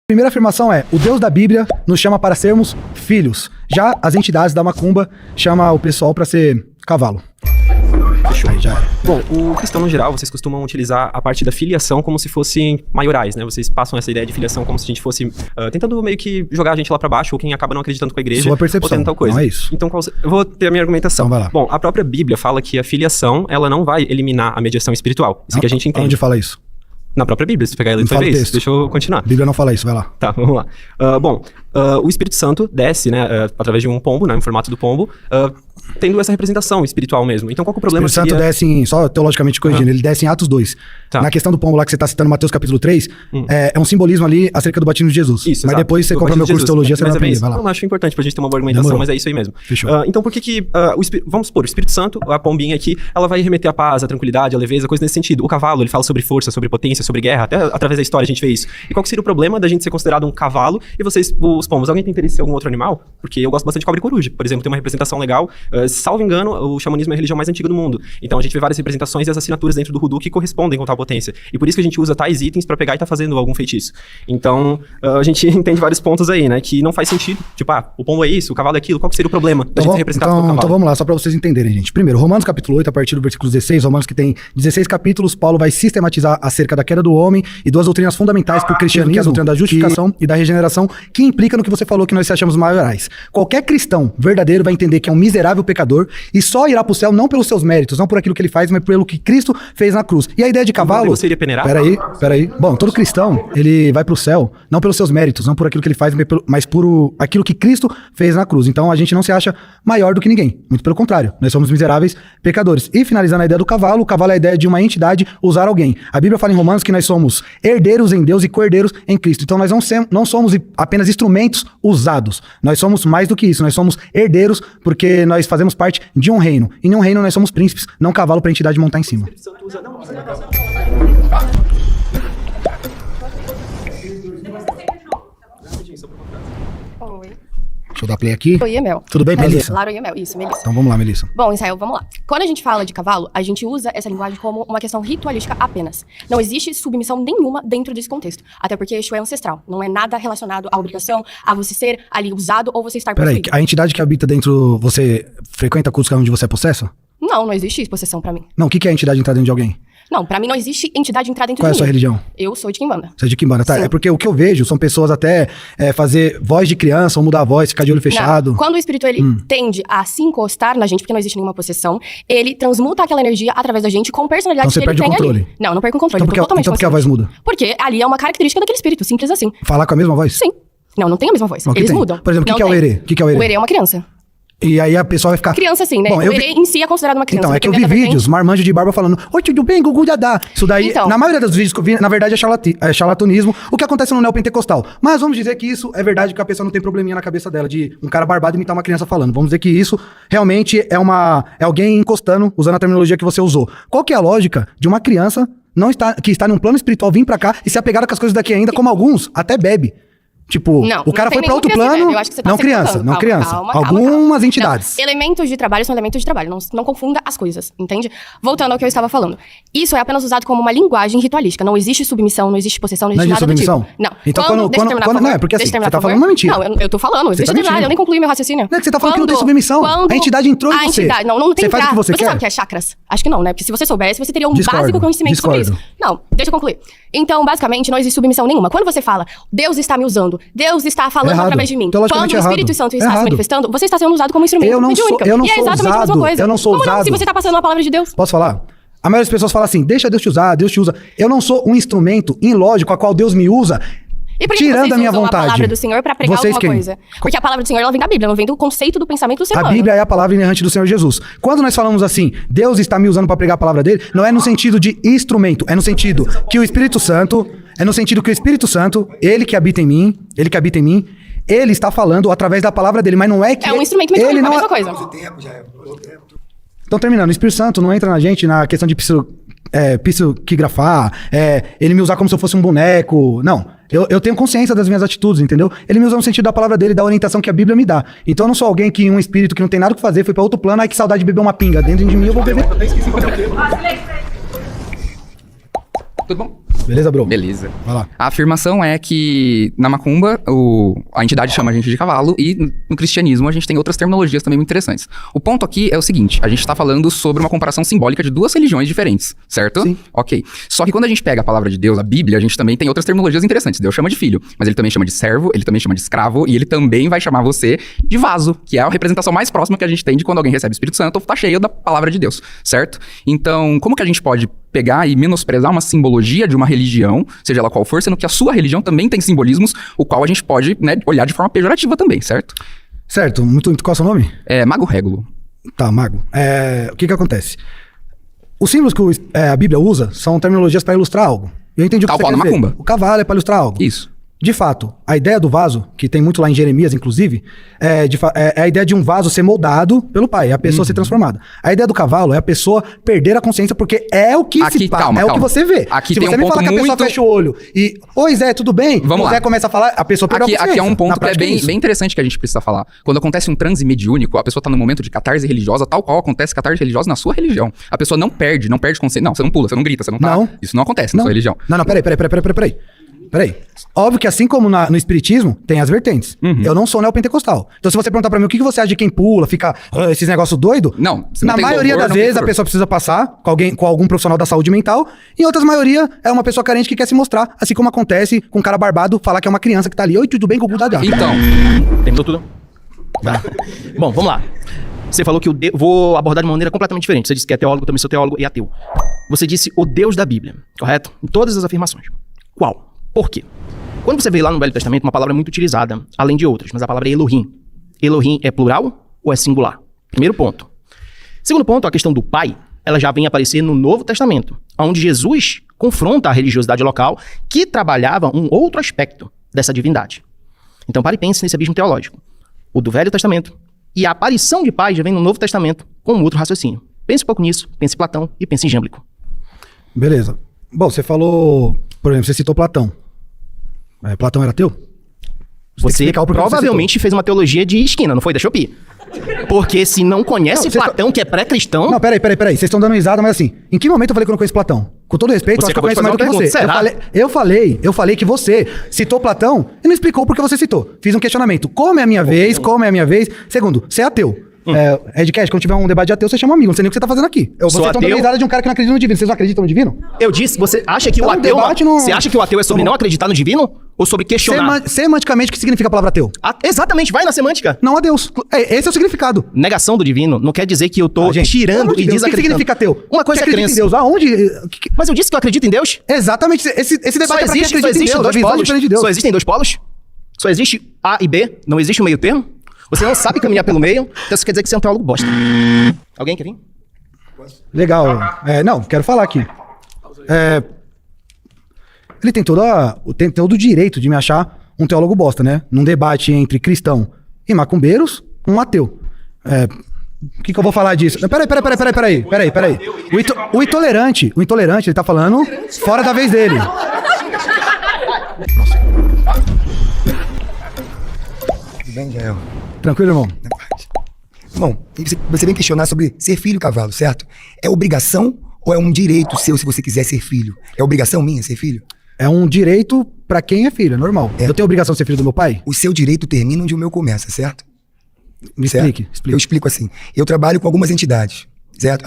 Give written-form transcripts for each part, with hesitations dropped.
Primeira afirmação é, o Deus da Bíblia nos chama para sermos filhos. Já as entidades da macumba chamam o pessoal para ser cavalo. Fechou. Aí já era. Bom, o cristão no geral, vocês costumam utilizar a parte da filiação como se fossem maiorais, né? Vocês passam essa ideia de filiação como se a gente fosse tentando meio que jogar a gente lá pra baixo, ou quem acaba não acreditando com a igreja, Sua percepção, ou tentando tal coisa. não é isso. Então, eu vou ter a minha argumentação. Então vai lá. Bom, a própria Bíblia fala que a filiação, ela não vai eliminar a mediação espiritual. Isso que a gente entende. Onde fala isso? Na própria Bíblia, se pegar ela Não de fala o vez, texto. deixa eu continuar. A Bíblia não fala isso, vai lá. Tá, vamos lá. O Espírito Santo desce, né, através de um pombo, né, no formato do pombo, tendo essa representação espiritual mesmo. Então, qual que é o problema? O Espírito Santo desce em, só teologicamente corrigindo, ele desce em Atos 2. Tá. Na questão do pombo lá que você está citando, Mateus capítulo 3, é um simbolismo ali acerca do batismo de Jesus. Isso, mas exato. depois você Do compra meu batismo curso de teologia, você vai Mas é bem aprender, isso. vai lá. Não, acho importante pra gente ter uma boa argumentação, Demorou. mas é isso aí mesmo. Fechou. Então, por que vamos supor, o Espírito Santo, a pombinha aqui, ela vai remeter a paz, a tranquilidade, a leveza, coisa nesse sentido. O cavalo, ele fala sobre força, sobre potência, sobre guerra, até através da história a gente vê isso. E qual que seria o problema da gente ser considerado um cavalo e vocês, os pombos, alguém tem interesse em algum outro animal? Porque eu gosto bastante de cobra e coruja, por exemplo, tem uma representação legal. Salvo engano, o xamanismo é a religião mais antiga do mundo. Então a gente vê várias representações e as assinaturas dentro do Voodoo que correspondem com tal potência. E por isso que a gente usa tais itens pra pegar e tá fazendo algum feitiço. Então, a gente entende vários pontos aí, né? Que não faz sentido. Tipo, o pombo é isso, o cavalo é aquilo. Qual que seria o problema da gente ser representado pelo cavalo? Então vamos lá, só pra vocês entenderem, gente. Primeiro, Romanos capítulo 8, a partir do versículo 16, Romanos que tem 16 capítulos, Paulo vai sistematizar acerca da queda do homem e duas doutrinas fundamentais pro cristianismo, que é a doutrina da justificação e da regeneração, que implica no que você falou que nós se achamos maiorais. Qualquer cristão verdadeiro vai entender que é um miserável pecador e só irá pro céu não pelos seus méritos, não por aquilo que ele faz, mas pelo que Cristo fez na cruz. E a ideia de cavalo... Você iria peneirar? Peraí. Bom, todo cristão, ele vai pro céu não pelos seus méritos, não por aquilo que ele faz, mas por aquilo que Cristo fez na cruz. Então a gente não se acha maior do que ninguém. Muito pelo contrário, nós somos miseráveis pecadores. E finalizando a ideia do cavalo, o cavalo é a ideia de uma entidade usar alguém. A Bíblia fala em Romanos que nós somos herdeiros em Deus e co-herdeiros em Cristo. Então nós não somos apenas instrumentos usados. Nós somos mais do que isso. Nós somos herdeiros porque nós fazemos parte de um reino. E em um reino nós somos príncipes, não cavalo pra entidade montar em cima. Oi. Deixa eu dar play aqui. Oi, Emel. Tudo bem, Melissa? Lara e Emel, isso, Melissa. Então vamos lá, Melissa. Bom, Israel, vamos lá. Quando a gente fala de cavalo, a gente usa essa linguagem como uma questão ritualística apenas. Não existe submissão nenhuma dentro desse contexto. Até porque Exu é ancestral. Não é nada relacionado à obrigação, a você ser ali usado ou você estar Peraí, possuído. a entidade que habita dentro, você frequenta cultos onde você é possesso? Não existe possessão pra mim. Não, o que é a entidade entrar dentro de alguém? Não, pra mim não existe entidade entrar dentro Qual é a de sua mim. religião? Eu sou de Quimbanda. Você é de Quimbanda, tá? Sim. É porque o que eu vejo são pessoas até fazer voz de criança ou mudar a voz, ficar de olho fechado. Não. Quando o espírito ele tende a se encostar na gente, porque não existe nenhuma possessão, ele transmuta aquela energia através da gente com personalidade Então você que perde o ele tem controle. ali. Não perco o controle. Então eu tô totalmente por que a voz consciente. muda? Porque ali é uma característica daquele espírito, simples assim. Falar com a mesma voz? Sim. Não tem a mesma voz. O que Eles tem? mudam. Por exemplo, o Não que é o tem. erê? O que é o erê? O erê é uma criança. E aí a pessoa vai ficar... Criança sim, né? Bom, O erê em si é considerado uma criança. Então, é que eu vi vídeos, marmanjo de barba falando, oi, tudo bem, Gugu Dadá. Isso daí, Então. na maioria dos vídeos que eu vi, na verdade é charlatanismo, o que acontece no neopentecostal. Mas vamos dizer que isso é verdade, que a pessoa não tem probleminha na cabeça dela, de um cara barbado imitar uma criança falando. Vamos dizer que isso realmente é alguém encostando, usando a terminologia que você usou. Qual que é a lógica de uma criança que está num plano espiritual vir pra cá e se apegar com as coisas daqui ainda, como alguns até bebe? Tipo, Não, o cara não foi tem pra outro nenhuma criança, plano, né? Eu acho que você tá não se criança, equivocando. não criança. Calma. Algumas entidades. Não, elementos de trabalho são elementos de trabalho, não confunda as coisas, entende? Voltando ao que eu estava falando. Isso é apenas usado como uma linguagem ritualística. Não existe submissão, não existe possessão, não existe nada do submissão? tipo. Não. Então, Deixa eu terminar, por favor. não, é porque assim, Deixa eu terminar, você tá por favor. falando uma mentira. Não, eu tô falando, deixa eu tá terminar, mentindo. eu nem concluí meu raciocínio. Não é que você tá falando que não tem submissão. A entidade entrou em você. Não tem Você faz o que você quer? sabe o que é chakras? Acho que não, né? Porque se você soubesse, você teria um Discordo, básico conhecimento sobre discordo. isso. Não, deixa eu concluir. Então, basicamente, não existe submissão nenhuma. Quando você fala, Deus está me usando, Deus está falando Errado. através de mim. Teologicamente Quando o Espírito errado. Santo está se Errado. manifestando, você está sendo usado como instrumento Eu não sou- mediúnica. eu não E é sou exatamente a mesma usado. coisa. Eu não sou Como usado. não? Se você está passando a palavra de Deus. Posso falar? A maioria das pessoas fala assim, deixa Deus te usar, Deus te usa. Eu não sou um instrumento ilógico a qual Deus me usa, E por que tirando vocês a minha usam vontade. a palavra do Senhor pra pregar Vocês alguma quem? coisa? Porque a palavra do Senhor, ela vem da Bíblia, não vem do conceito do pensamento do ser A humano. Bíblia é a palavra inerrante do Senhor Jesus. Quando nós falamos assim, Deus está me usando para pregar a palavra dele, não é no sentido de instrumento, é no sentido que o Espírito Santo, ele que habita em mim, ele está falando através da palavra dele, mas não é que É um instrumento ele mecânico, não a mesma coisa. Então, terminando, o Espírito Santo não entra na gente na questão de psiquigrafar, ele me usar como se eu fosse um boneco. Não. Eu tenho consciência das minhas atitudes, entendeu? Ele me usa no sentido da palavra dele, da orientação que a Bíblia me dá. Então eu não sou alguém que, um espírito que não tem nada o que fazer, foi pra outro plano, ai que saudade de beber uma pinga. Dentro de mim eu vou beber. Tudo bom? Beleza, bro? Beleza. Vai lá. A afirmação é que na macumba, a entidade chama a gente de cavalo e no cristianismo a gente tem outras terminologias também muito interessantes. O ponto aqui é o seguinte, a gente tá falando sobre uma comparação simbólica de duas religiões diferentes, certo? Sim. Ok. Só que quando a gente pega a palavra de Deus, a Bíblia, a gente também tem outras terminologias interessantes. Deus chama de filho, mas ele também chama de servo, ele também chama de escravo e ele também vai chamar você de vaso, que é a representação mais próxima que a gente tem de quando alguém recebe o Espírito Santo ou tá cheio da palavra de Deus, certo? Então, como que a gente pode pegar e menosprezar uma simbologia de uma religião, seja ela qual for, sendo que a sua religião também tem simbolismos, o qual a gente pode, né, olhar de forma pejorativa também, certo? Certo. Muito, qual é o seu nome? É Mago Régulo. Tá, mago. O que acontece? Os símbolos que a Bíblia usa são terminologias para ilustrar algo. Eu entendi o que Tal você qual quer na dizer. macumba. O cavalo é para ilustrar algo. Isso. De fato, a ideia do vaso, que tem muito lá em Jeremias, inclusive, é a ideia de um vaso ser moldado pelo pai, é a pessoa ser transformada. A ideia do cavalo é a pessoa perder a consciência, porque é o que Aqui, calma, o que você vê. Aqui Se tem você um me ponto fala que a pessoa muito- fecha o olho e, oi Zé, tudo bem? Vamos o lá. Zé começa a falar, a pessoa perdeu a consciência. Aqui é um Na ponto que é prática bem, isso. bem interessante que a gente precisa falar. Quando acontece um transe mediúnico, a pessoa tá num momento de catarse religiosa, tal qual acontece catarse religiosa na sua religião. A pessoa não perde consciência. Não, você não pula, você não grita, você não tá. Não. Isso não acontece na sua religião. Não, peraí. Óbvio que assim como no espiritismo, tem as vertentes. Eu não sou neopentecostal. Então se você perguntar pra mim o que você acha de quem pula, fica esses negócios doidos, Não, você não na tem maioria louvor, das não tem vezes a furor. pessoa precisa passar com algum profissional da saúde mental, e em outras maioria é uma pessoa carente que quer se mostrar, assim como acontece com um cara barbado falar que é uma criança que tá ali, oi, tudo bem, com cuidado. Então, Terminou tudo? Tá. Bom, vamos lá. Você falou que vou abordar de uma maneira completamente diferente. Você disse que é teólogo, também sou teólogo e ateu. Você disse o Deus da Bíblia, correto? Em todas as afirmações. Qual? Por quê? Quando você vê lá no Velho Testamento, uma palavra muito utilizada, além de outras, mas a palavra é Elohim. Elohim é plural ou é singular? Primeiro ponto. Segundo ponto, a questão do pai, ela já vem aparecer no Novo Testamento, onde Jesus confronta a religiosidade local que trabalhava um outro aspecto dessa divindade. Então pare e pense nesse abismo teológico. O do Velho Testamento e a aparição de pai já vem no Novo Testamento com um outro raciocínio. Pense um pouco nisso, pense em Platão e pense em Jâmblico. Beleza. Bom, você falou, por exemplo, você citou Platão. Platão era ateu? Tem que Você explicar o porquê provavelmente fez uma teologia de esquina, não foi? Da Shopee. Porque se não conhece Não, você Platão, que é pré-cristão... Não, peraí. Vocês estão dando risada, mas assim, em que momento eu falei que eu não conheço Platão? Com todo respeito, Você eu acho que eu acabou de conheço mais do fazer que uma você. pergunta, Eu falei que você citou Platão e não explicou por que você citou. Fiz um questionamento. Como é a minha vez? Segundo, você é ateu. Edcast, quando tiver um debate de ateu, você chama um amigo. Não sei nem o que você tá fazendo aqui. Vocês Sou estão dando ateu? risada de um cara que não acredita no divino. Vocês não acreditam no divino? Eu disse, você acha que o Então, ateu... debate não- Você acha que o ateu é sobre não acreditar no divino? Ou sobre questionar? Semanticamente, o que significa a palavra ateu? Exatamente, vai na semântica. Não a Deus. Esse é o significado. Negação do divino não quer dizer que eu tô Gente, pelo tirando amor de e Deus, o que desacreditando. significa ateu? Uma coisa é Você acredita em crença. Deus. Aonde? Mas eu disse que eu acredito em Deus. Exatamente. Esse debate Só é pra quem existe acredita em Deus. A dois visão polos. diferente de Deus. Só existem dois polos? Só existe A e B? Não existe um meio termo? Você não sabe caminhar pelo meio? Então isso quer dizer que você é um teólogo bosta. Alguém quer vir? Legal. Não, quero falar aqui. Ele tem todo o direito de me achar um teólogo bosta, né? Num debate entre cristão e macumbeiros, um ateu. O que eu vou falar disso? Peraí. O intolerante, ele tá falando fora da vez dele. Tudo bem, Jael? Tranquilo, irmão? Bom, você vem questionar sobre ser filho cavalo, certo? É obrigação ou é um direito seu se você quiser ser filho? É obrigação minha ser filho? É um direito pra quem é filho, é normal. Eu tenho obrigação de ser filho do meu pai? O seu direito termina onde o meu começa, certo? Me Certo? explique. Eu explico assim. Eu trabalho com algumas entidades, certo?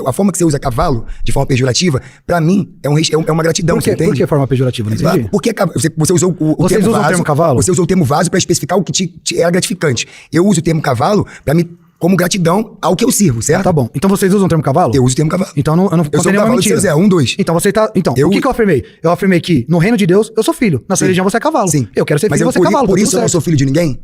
A forma que você usa cavalo, de forma pejorativa, pra mim, é uma gratidão, Por que, você entende? por que forma pejorativa? Não entendi. Porque você usou o Vocês termo usam o vaso, termo cavalo? Você usou o termo vaso pra especificar o que te era gratificante. Eu uso o termo cavalo pra mim como gratidão ao que eu sirvo, certo? Tá bom. Então vocês usam o termo cavalo? Eu uso o termo cavalo. Então eu não Eu sou contei o nenhuma cavalo de mentira. seu Zé, 1, 2. Então você tá. Então, Eu- o que eu afirmei? Eu afirmei que no reino de Deus eu sou filho. Na sua Sim. religião você é cavalo. Sim. Eu quero ser Mas filho, você é cavalo. Por tá isso tudo eu não certo. sou filho de ninguém?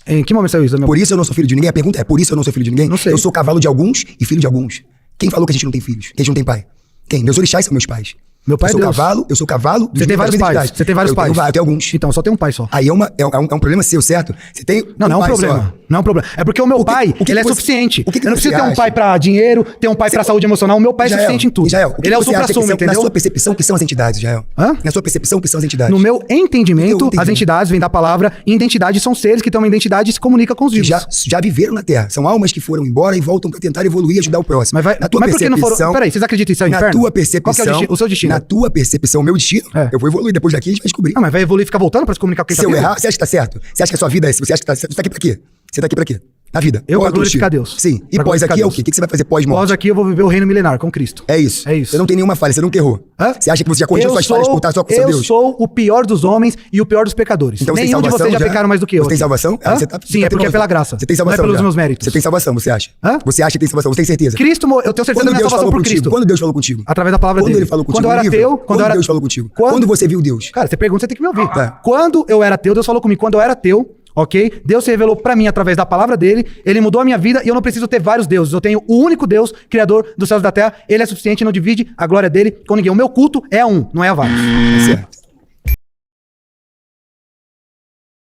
Em que momento saiu isso da minha Por isso eu não sou filho de ninguém? A pergunta é, por isso eu não sou filho de ninguém? Não sei. Eu sou cavalo de alguns e filho de alguns. Quem falou que a gente não tem filhos? Que a gente não tem pai? Quem? Meus orixás são meus pais. Meu pai eu sou é Deus. cavalo, eu sou cavalo. Você tem vários pais. Você tem vários pais. Eu tenho alguns. Então, só tem um pai só. Aí é um problema seu, certo? Você tem Não é um pai problema. só. Não é um problema. É porque o meu pai, o que ele é você- suficiente. o que eu não você preciso ter um acha? pai pra dinheiro, ter um pai pra saúde emocional. O meu pai é suficiente em tudo. Israel, o que Ele é o você acha que supra-sumo, são- entendeu? Na sua percepção, que são as entidades, Israel? Hã? Na sua percepção, que são as entidades? No meu entendimento, Eu as entidades vêm da palavra e identidade são seres que têm uma identidade e se comunicam com os Que vivos. já viveram na Terra. São almas que foram embora e voltam pra tentar evoluir e ajudar o próximo. Mas, na tua por que não foram... percepção... Peraí, vocês acreditam em céu e Na inferno? tua percepção... Qual que é o destino? vida. na tua percepção, meu destino, eu vou evoluir. Depois daqui a gente vai descobrir. Não, mas vai evoluir e ficar voltando pra se comunicar com quem Se tá eu vivo? errar, você acha que tá certo? Você acha que a sua vida é... Você acha que você tá aqui pra quê? Você tá aqui pra quê? Na vida. Eu Qual é pra o teu glorificar destino? Deus. Sim. E Pra pós glorificar aqui é o Deus. quê? O que você vai fazer pós-morte? Após aqui eu vou viver o reino milenar com Cristo. É isso. É isso. Você não tem nenhuma falha, você nunca errou. Hã? Você acha que você já corrigiu suas falhas por estar só com seu eu Deus? sou o pior dos homens e o pior dos pecadores. Então você tem Nenhum de salvação vocês já pecaram mais do que eu. Você tem aqui. salvação? Hã? Você tá- Sim, tá é porque é teimoso. pela graça. Você tem salvação Não é pelos já. meus méritos. Você tem salvação, você acha? Hã? Você acha que tem salvação? Você tem certeza? Cristo, eu tenho certeza da Quando minha Deus salvação falou por contigo? Cristo. Quando Deus falou contigo? Através da palavra Quando dele. ele falou contigo? Quando eu No era livro? ateu, Quando Deus falou contigo? Quando você viu Deus? Cara, você pergunta, você tem que me ouvir. Tá. Quando eu era ateu, Deus falou comigo. Quando eu era ateu, ok? Deus se revelou pra mim através da palavra dele. Ele mudou a minha vida e eu não preciso ter vários deuses. Eu tenho o único Deus, criador dos céus e da terra. Ele é suficiente, não divide a glória dele com ninguém. O meu culto é a um, não é a vários. Certo.